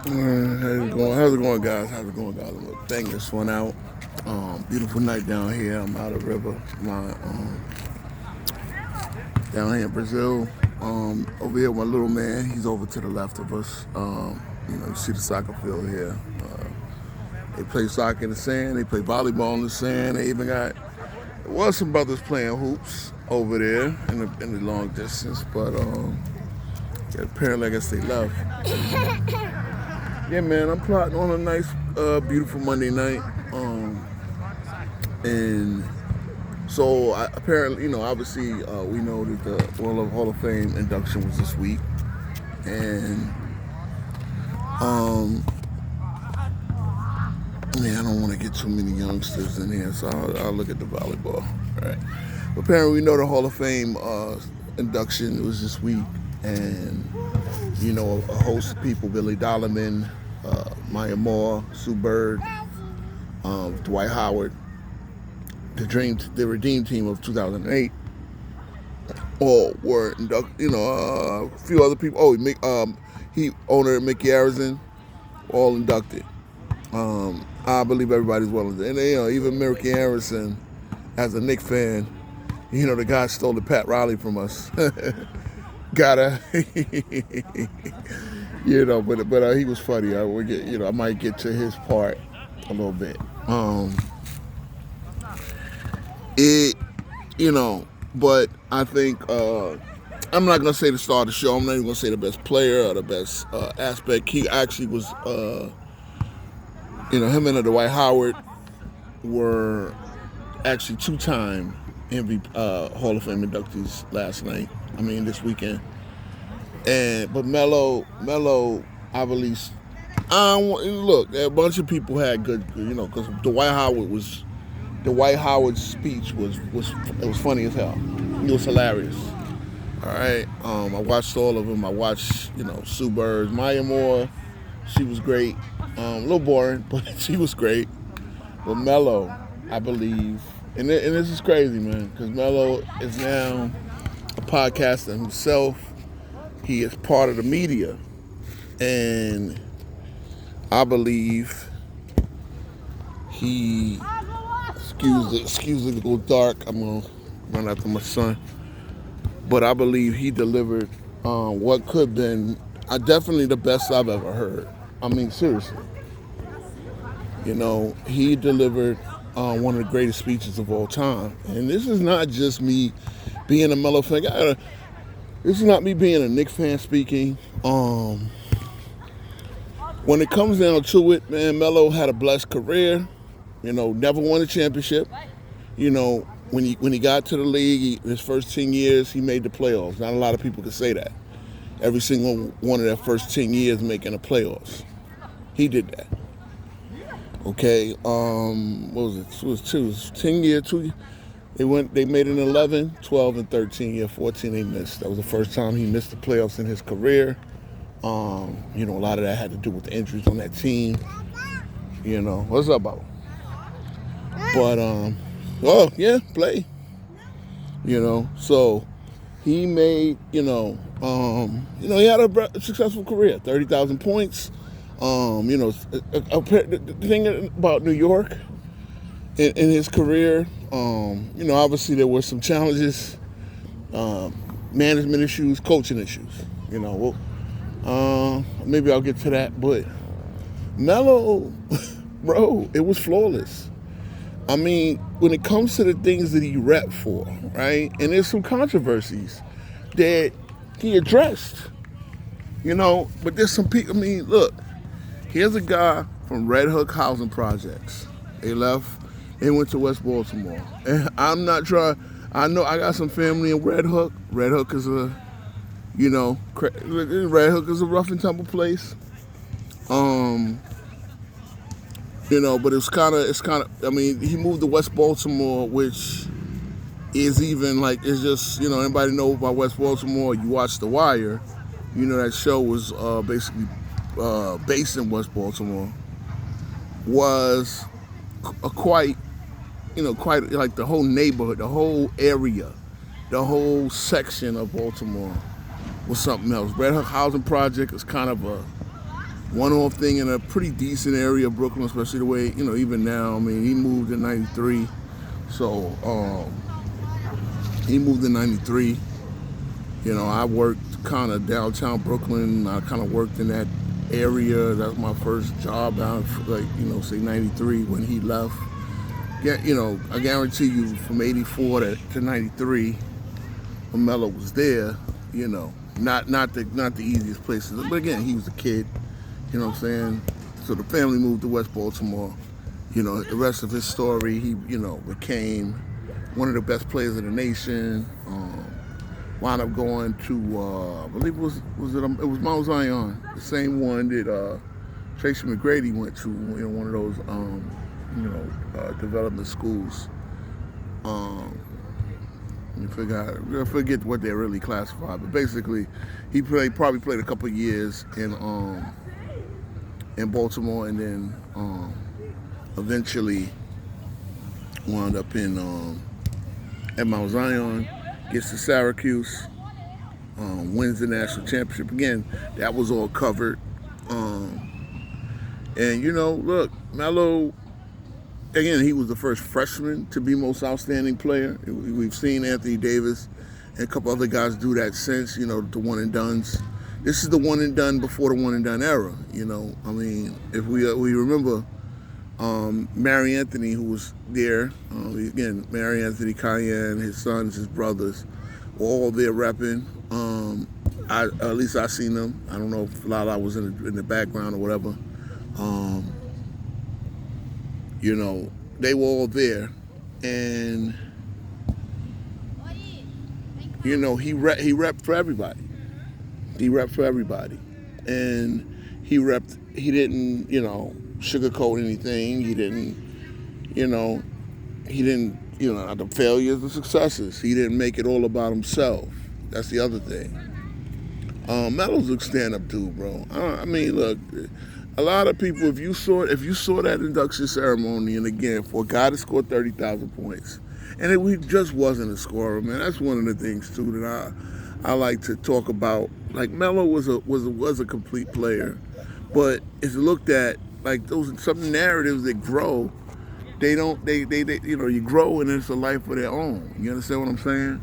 How's it going, guys? How's it going, guys? I'm gonna bang this one out. Beautiful night down here. I'm out of river. Down here in Brazil. Over here, my little man. He's over to the left of us. You see the soccer field here. They play soccer in the sand. They play volleyball in the sand. They even got some brothers playing hoops over there in the long distance, but yeah, apparently I guess they left. Yeah, man, I'm plotting on a nice, beautiful Monday night. And so apparently, obviously, we know that the World Hall of Fame induction was this week, and I don't want to get too many youngsters in here, so I'll look at the volleyball. All right. But apparently, we know the Hall of Fame induction was this week, and a host of people: Billy Dollarman, Maya Moore, Sue Bird, Dwight Howard, the Redeem Team of 2008, all were inducted. A few other people. Oh, owner Mickey Arison, all inducted. I believe everybody's well inducted, and even Mickey Arison, as a Knicks fan, the guy stole the Pat Riley from us. Gotta, but he was funny. I might get to his part a little bit. But I think I'm not gonna say the star of the show. I'm not even gonna say the best player or the best aspect. He actually was, him and Dwight Howard were actually two-time MVP Hall of Fame inductees last night. This weekend. But Melo, I believe. Look, a bunch of people had good, because Dwight Howard's speech was funny as hell. It was hilarious. All right. I watched all of them. I watched, Sue Bird, Maya Moore. She was great. A little boring, but she was great. But Melo, I believe, and this is crazy, man, because Melo is now a podcaster himself. He is part of the media, and I believe he. Excuse it to go dark. I'm gonna run after my son, but I believe he delivered what could have been definitely the best I've ever heard. Seriously. He delivered one of the greatest speeches of all time. And this is not just me being a Melo fan. This is not me being a Knicks fan speaking. When it comes down to it, man, Melo had a blessed career. Never won a championship. When he got to the league, his first 10 years, he made the playoffs. Not a lot of people could say that. Every single one of their first 10 years making the playoffs. He did that. Okay, what was it? It was 10 years, 2. They made it in 11, 12, and 13. Yeah, 14 they missed. That was the first time he missed the playoffs in his career. A lot of that had to do with the injuries on that team. What's up, Bob? But play. So he made, he had a successful career, 30,000 points. The thing about New York in his career, obviously there were some challenges, management issues, coaching issues. Maybe I'll get to that, but Melo, bro, it was flawless. When it comes to the things that he repped for, right? And there's some controversies that he addressed, but there's some people, look, here's a guy from Red Hook Housing Projects. They left, they went to West Baltimore. And I'm not trying, I know I got some family in Red Hook. Red Hook is a rough and tumble place. But it's kind of, he moved to West Baltimore, which is even it's just, anybody know about West Baltimore, you watch The Wire, that show was basically based in West Baltimore, was quite like the whole neighborhood, the whole area, the whole section of Baltimore was something else. Red Hook Housing Project is kind of one-off thing in a pretty decent area of Brooklyn, especially the way, even now. I mean, he moved in '93, so he moved in '93. I worked kind of downtown Brooklyn. I kind of worked in that area. That's my first job out, say '93 when he left. I guarantee you from '84 to '93, when Melo was there, not the easiest places. But again, he was a kid. You know what I'm saying? So the family moved to West Baltimore. The rest of his story, he, became one of the best players in the nation. Wound up going to, I believe it was Mount Zion, the same one that Tracy McGrady went to, one of those, development schools. I forget what they're really classified, but basically, he probably played a couple of years in Baltimore, and then eventually wound up at Mount Zion, gets to Syracuse, wins the national championship. Again, that was all covered. And look, Melo, again, he was the first freshman to be most outstanding player. We've seen Anthony Davis and a couple other guys do that since, the one and dones. This is the one and done before the one and done era. I mean, if we remember Mary Anthony, who was there, again, Mary Anthony, Cayenne, his sons, his brothers, were all there repping. At least I seen them. I don't know if Lala was in the background or whatever. They were all there, and he repped for everybody. He repped for everybody, and he didn't sugarcoat anything. He didn't the failures, the successes. He didn't make it all about himself. That's the other thing. Melo's a stand-up dude, bro. I mean, look, a lot of people, if you saw that induction ceremony, and again, for a guy to score 30,000 points, and he just wasn't a scorer, man. That's one of the things too that I like to talk about. Like, Melo was a complete player, but it's looked at like some narratives that grow. They you grow and it's a life of their own. You understand what I'm saying?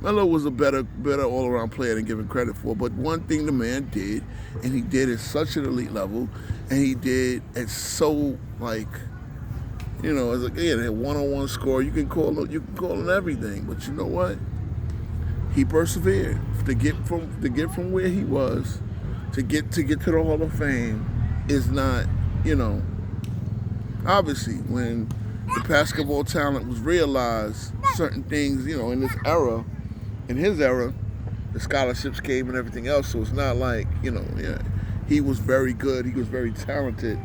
Melo was a better all-around player than given credit for. But one thing the man did, and he did at such an elite level, and he did at so as again, a one-on-one score. You can call him everything, but you know what? He persevered to get from where he was to get to the Hall of Fame. Is not, obviously when the basketball talent was realized, certain things, in this era, in his era, the scholarships came and everything else. So it's not like, he was very good. He was very talented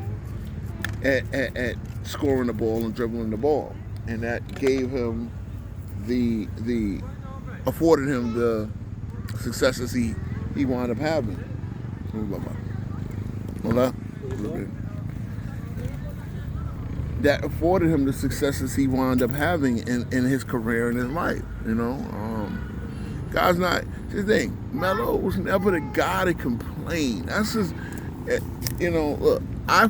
at scoring the ball and dribbling the ball, and that gave him afforded him the successes he wound up having. That afforded him the successes he wound up having in his career and his life. Guy's not his thing. Melo was never the guy to complain. That's just, look, I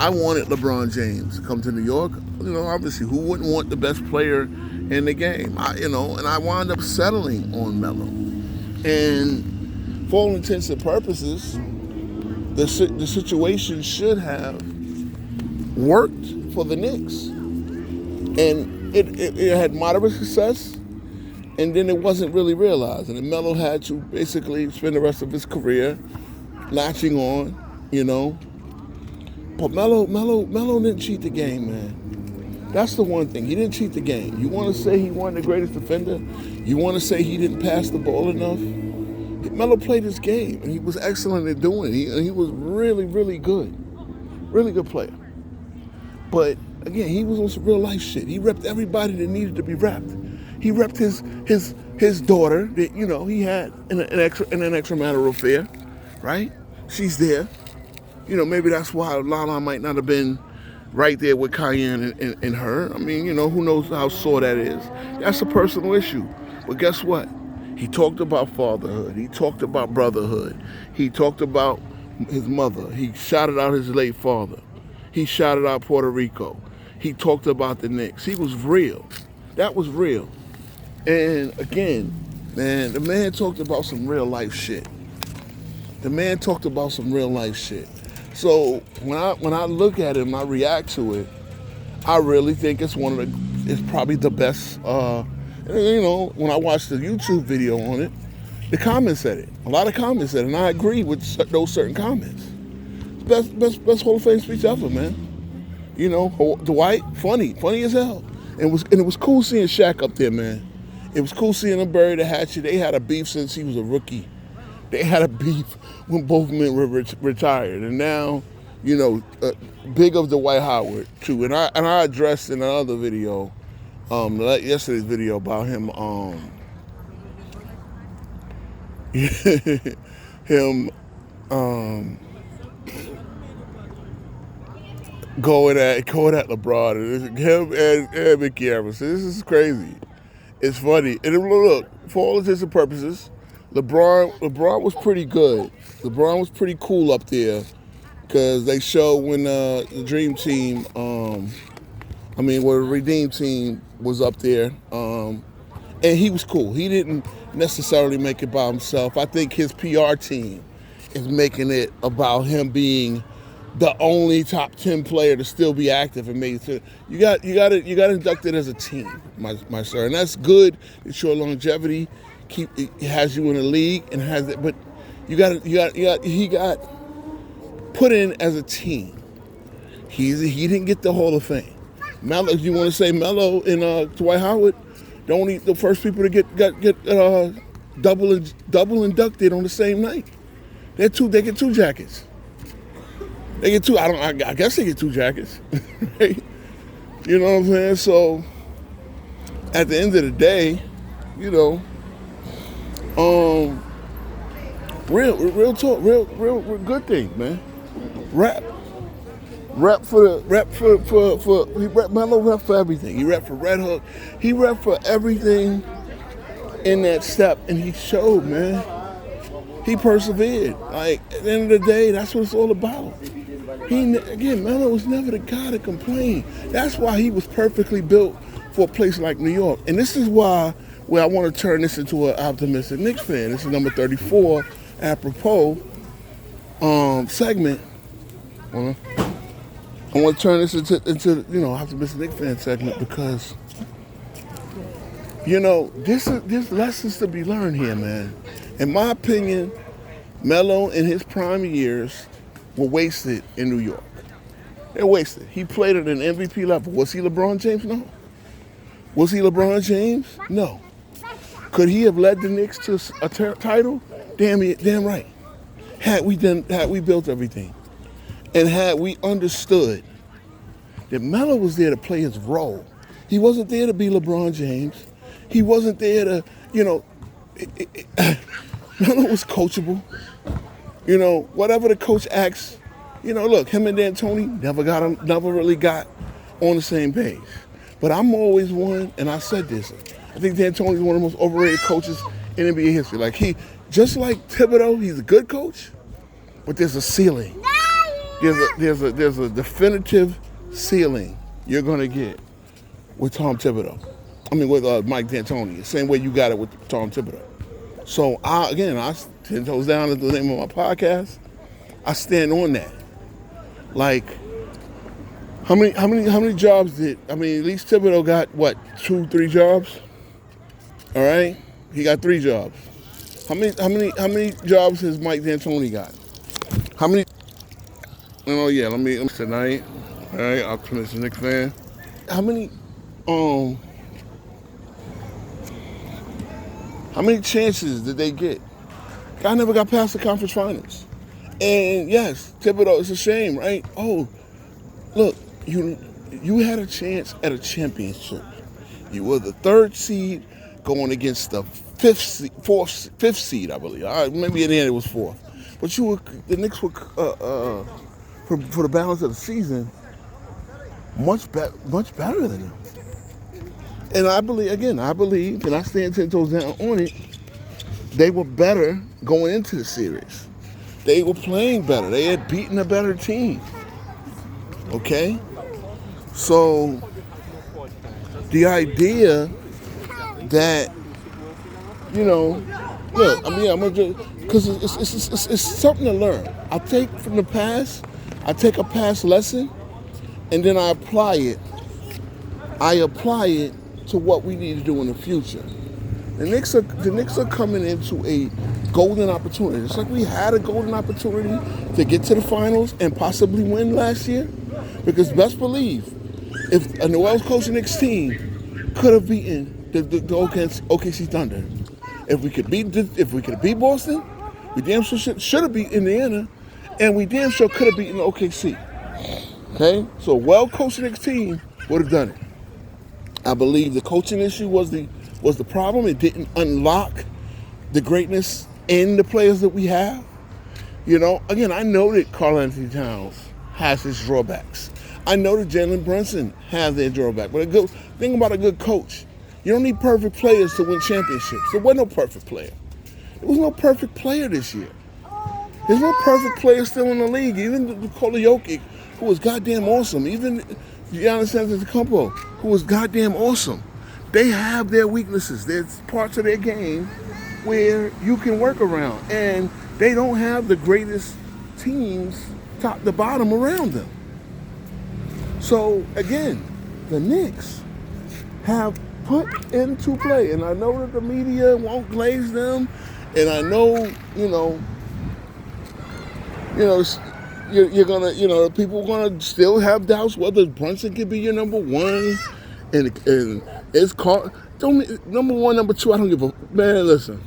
wanted LeBron James to come to New York. Obviously, who wouldn't want the best player in the game? And I wound up settling on Melo. And for all intents and purposes, the situation should have worked for the Knicks. And it had moderate success, and then it wasn't really realized. And then Melo had to basically spend the rest of his career latching on, But Melo didn't cheat the game, man. That's the one thing. He didn't cheat the game. You want to say he wasn't the greatest defender? You want to say he didn't pass the ball enough? Melo played his game, and he was excellent at doing it. He was really, really good. Really good player. But, again, he was on some real life shit. He repped everybody that needed to be repped. He repped his daughter that, he had in an extramarital affair, right? She's there. Maybe that's why Lala might not have been right there with Cayenne and her. I mean, who knows how sore that is. That's a personal issue. But guess what? He talked about fatherhood. He talked about brotherhood. He talked about his mother. He shouted out his late father. He shouted out Puerto Rico. He talked about the Knicks. He was real. That was real. And again, man, the man talked about some real life shit. The man talked about some real life shit. So when I look at it and I react to it, I really think it's it's probably the best. When I watched the YouTube video on it, the comments said it. A lot of comments said it, and I agree with those certain comments. Best Hall of Fame speech ever, man. Dwight, funny as hell. And it was cool seeing Shaq up there, man. It was cool seeing him bury the hatchet. They had a beef since he was a rookie. They had a beef when both men were retired, and now, big of Dwight Howard too. And I addressed in another video, yesterday's video about him, him, going at LeBron and him and Mickey Everson. This is crazy. It's funny. And look, for all intents and purposes, LeBron was pretty good. LeBron was pretty cool up there because they showed when the Dream Team, the Redeem Team was up there, and he was cool. He didn't necessarily make it by himself. I think his PR team is making it about him being the only top 10 player to still be active and made it. You got inducted as a team, my sir, and that's good. It's your longevity. It has you in the league and has it, but he got put in as a team. He didn't get the Hall of Fame. Melo, you want to say Melo and Dwight Howard, the first people to get double inducted on the same night. They get two jackets. They get two. I guess they get two jackets. Right? You know what I'm saying? So at the end of the day, real talk, real good thing, man. Melo rep for everything. He rep for Red Hook. He rep for everything in that step, and he showed, man. He persevered. Like, at the end of the day, that's what it's all about. Melo was never the guy to complain. That's why he was perfectly built for a place like New York. And this is why I want to turn this into an optimistic Knicks fan. This is number 34, apropos segment. I want to turn this into optimistic Knicks fan segment because there's lessons to be learned here, man. In my opinion, Melo in his prime years were wasted in New York. They're wasted. He played at an MVP level. Was he LeBron James? No. Was he LeBron James? No. Could he have led the Knicks to a title? Damn right. Had we built everything, and had we understood that Melo was there to play his role. He wasn't there to be LeBron James. He wasn't there to, Melo was coachable. Whatever the coach asks, look, him and D'Antoni never really got on the same page. But I'm always one, and I said this, I think D'Antoni is one of the most overrated coaches in NBA history. Like just like Thibodeau, he's a good coach, but there's a ceiling. There's a definitive ceiling you're gonna get with Tom Thibodeau. With Mike D'Antoni, the same way you got it with Tom Thibodeau. So I 10 toes down is the name of my podcast. I stand on that. Like, how many jobs at least Thibodeau got what, 2-3 jobs? All right, he got 3 jobs. How many jobs has Mike D'Antoni got? How many? Let me tonight. All right, optimistic Knicks fan. How many chances did they get? Guy never got past the conference finals. And yes, Thibodeau, it's a shame, right? Oh, look, you had a chance at a championship. You were the 3rd seed going against the 5th seed, I believe. Maybe in the end it was 4th. But the Knicks were for the balance of the season much better than them. And I believe, and I stand 10 toes down on it, they were better going into the series. they were playing better. They had beaten a better team. Okay? So the idea that, look, I'm gonna just, because it's something to learn. I take from the past, I take a past lesson, and then I apply it. I apply it to what we need to do in the future. The Knicks are coming into a golden opportunity. It's like we had a golden opportunity to get to the finals and possibly win last year. Because best believe, if a Noel's coaching Knicks team could have beaten the OKC Thunder, if we could beat Boston, we damn sure should have beat Indiana, and we damn sure could have beaten OKC. Okay, so a well-coached Knicks team would have done it. I believe the coaching issue was the problem. It didn't unlock the greatness in the players that we have. Again, I know that Karl-Anthony Towns has his drawbacks. I know that Jalen Brunson has their drawback. But a good thing about a good coach, you don't need perfect players to win championships. There was no perfect player. There was no perfect player this year. There's no perfect player still in the league. Even Nikola Jokic, who was goddamn awesome. Even Giannis Antetokounmpo, who was goddamn awesome. They have their weaknesses. There's parts of their game where you can work around. And they don't have the greatest teams top to bottom around them. So, again, the Knicks have put into play. And I know that the media won't glaze them. And I know, you're gonna, people are gonna still have doubts whether Brunson can be your number one, and it's called number one, number two. I don't give a man. Listen,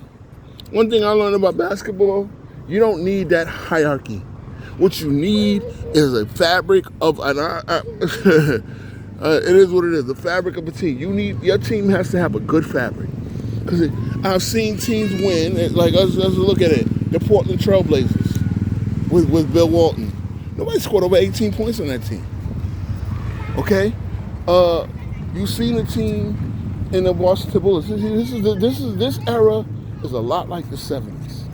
one thing I learned about basketball, you don't need that hierarchy. What you need is a fabric of it is what it is, the fabric of a team. Your team has to have a good fabric. Because I've seen teams win, like let's look at it, the Portland Trailblazers. With Bill Walton. Nobody scored over 18 points on that team. Okay? You've seen the team in the Washington Bullets. This era is a lot like the 70s.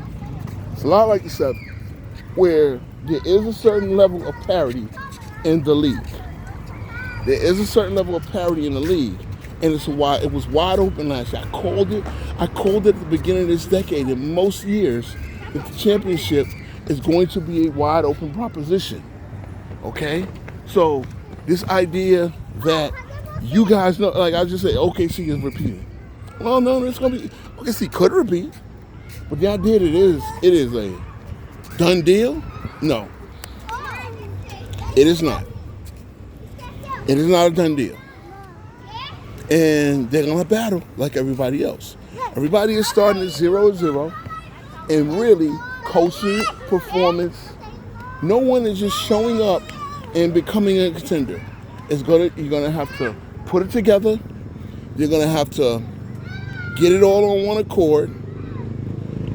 It's a lot like the 70s, where there is a certain level of parity in the league. There is a certain level of parity in the league. And it's why it was wide open last year. I called it at the beginning of this decade. In most years, that the championship is going to be a wide open proposition. Okay? So this idea that you guys know, like I just say, OKC is repeating. Well, no, it's gonna be OKC could repeat, but the idea that it is a done deal. No, it is not. It is not a done deal, and they're gonna battle like everybody else. Everybody is starting at 0-0, and really. Coaching, performance, no one is just showing up and becoming a contender. You're gonna have to put it together. You're gonna have to get it all on one accord.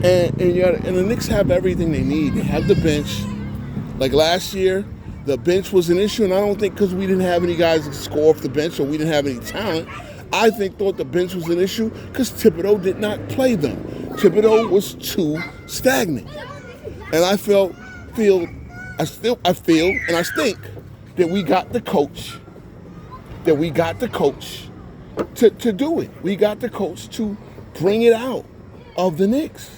And the Knicks have everything they need. They have the bench. Like last year, the bench was an issue, and I don't think because we didn't have any guys to score off the bench or we didn't have any talent. I thought the bench was an issue because Thibodeau did not play them. Thibodeau was too stagnant. And I feel, and I think that we got the coach, to do it. We got the coach to bring it out of the Knicks.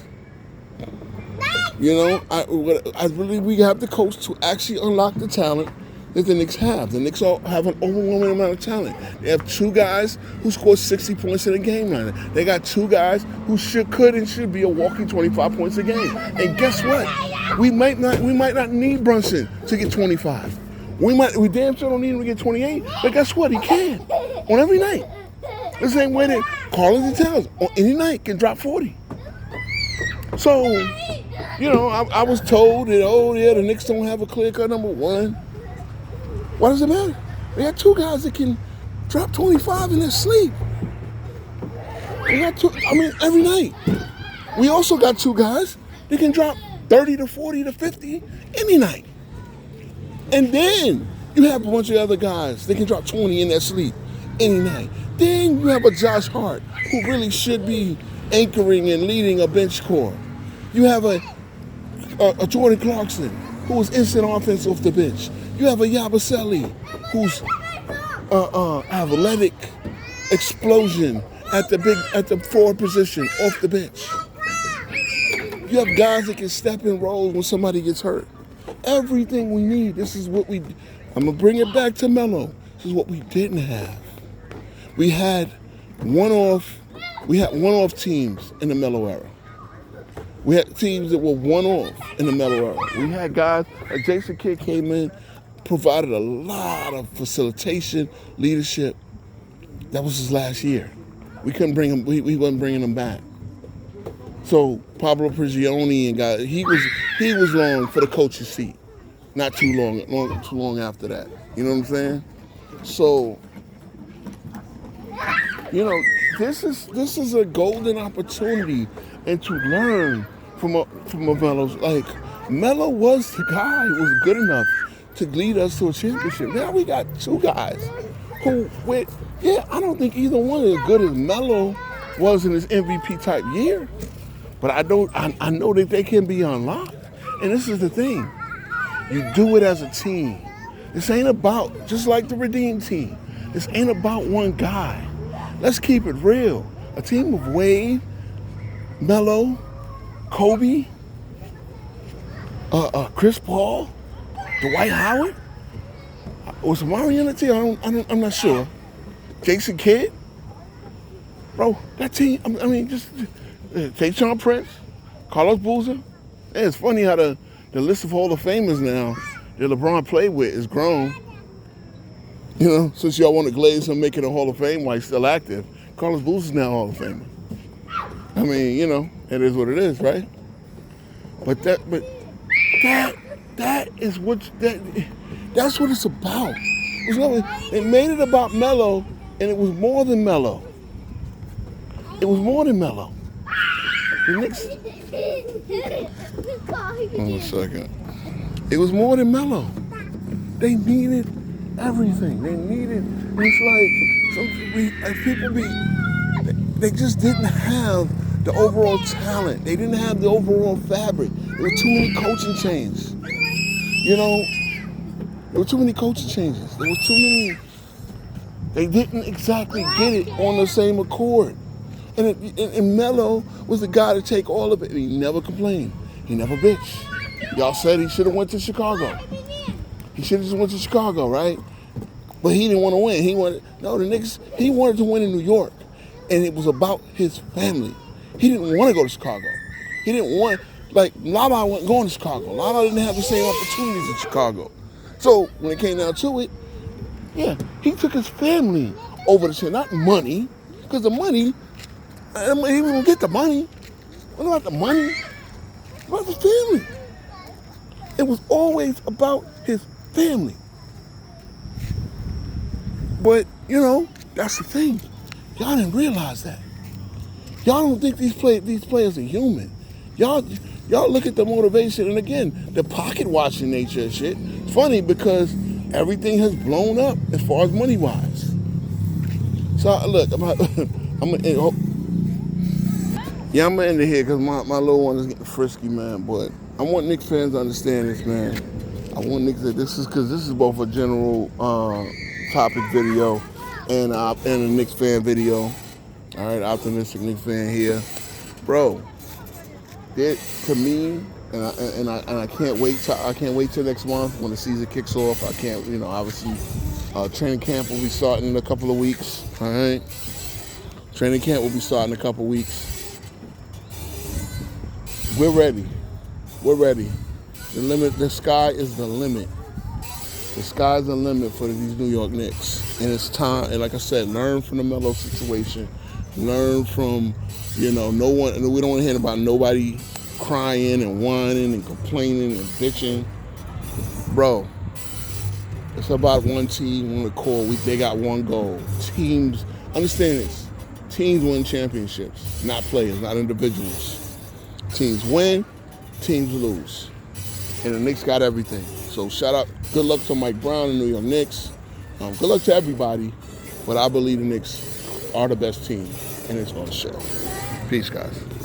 I believe we have the coach to actually unlock the talent that the Knicks have. The Knicks all have an overwhelming amount of talent. They have two guys who scored 60 points in a game right now. They got two guys who should be a walking 25 points a game. And guess what? We might not need Brunson to get 25. We damn sure don't need him to get 28. But guess what? He can on every night. The same way that Karl-Anthony Towns on any night can drop 40. So, I was told that the Knicks don't have a clear-cut number one. Why does it matter? They got two guys that can drop 25 in their sleep. They got every night. We also got two guys that can drop 30 to 40 to 50 any night. And then you have a bunch of other guys that can drop 20 in their sleep any night. Then you have a Josh Hart who really should be anchoring and leading a bench core. You have a a Jordan Clarkson, who was instant offense off the bench. You have a Yabusele, who's athletic explosion at the forward position off the bench. You have guys that can step in roles when somebody gets hurt. Everything we need. This is what I'm gonna bring it back to Melo. This is what we didn't have. We had one-off teams in the Melo era. We had teams that were one-off in the Melo era. We had guys like Jason Kidd came in, provided a lot of facilitation, leadership. That was his last year. We couldn't bring him. We wasn't bringing him back. So Pablo Prigioni and guys, he was long for the coach's seat. Not too long after that. You know what I'm saying? So, you know, this is a golden opportunity, and to learn from a Melo. Like, Melo was the guy who was good enough to lead us to a championship. Now we got two guys who, I don't think either one is as good as Melo was in his MVP type year, but I know that they can be unlocked. And this is the thing. You do it as a team. This ain't about, just like the Redeem team, this ain't about one guy. Let's keep it real. A team of Wade, Melo, Kobe, Chris Paul, Dwight Howard. Was Murray on the team? I'm not sure. Jason Kidd? Bro, that team, just Tayshaun Prince, Carlos Boozer. And it's funny how the list of Hall of Famers now that LeBron played with is grown. You know, since y'all want to glaze him making a Hall of Fame while he's still active, Carlos Boozer's now Hall of Famer. I mean, you know, it is what it is, right? But that's what it's about. It made it about Melo, and it was more than Melo. It was more than Melo. The Knicks. Hold on a second. It was more than Melo. They needed everything. They just didn't have the overall talent. They didn't have the overall fabric. There were too many coaching changes. You know, there were too many coaching changes. There was too many. They didn't exactly get it on the same accord. And Melo was the guy to take all of it. And he never complained. He never bitched. Y'all said he should have went to Chicago. He should have just went to Chicago, right? But he didn't want to win. The Knicks, he wanted to win in New York. And it was about his family. He didn't want to go to Chicago. He didn't want, Lala wasn't going to Chicago. Lala didn't have the same opportunities in Chicago. So when it came down to it, he took his family over the shit, not money. Because the money, he wasn't going to get the money. What about the money? About the family. It was always about his family. But, you know, that's the thing. Y'all didn't realize that. Y'all don't think these players are human. Y'all look at the motivation, and again, the pocket watching nature of shit. It's funny because everything has blown up as far as money wise. So look, I'm gonna end it here because my little one is getting frisky, man. But I want Knicks fans to understand this, man. I want Knicks this is both a general topic video and a Knicks fan video. All right, optimistic Knicks fan here, bro. To me, and I can't wait till next month when the season kicks off. I can't, obviously, training camp will be starting in a couple of weeks. All right, training camp will be starting in a couple of weeks. We're ready. The sky is the limit. The sky's the limit for these New York Knicks, and it's time. And like I said, learn from the Melo situation. Learn from, no one. We don't want to hear about nobody crying and whining and complaining and bitching, bro. It's about one team, one accord. They got one goal. Teams, understand this. Teams win championships, not players, not individuals. Teams win, teams lose, and the Knicks got everything. So shout out, good luck to Mike Brown and New York Knicks. Good luck to everybody, but I believe the Knicks are the best team, and it's going to show. Peace, guys.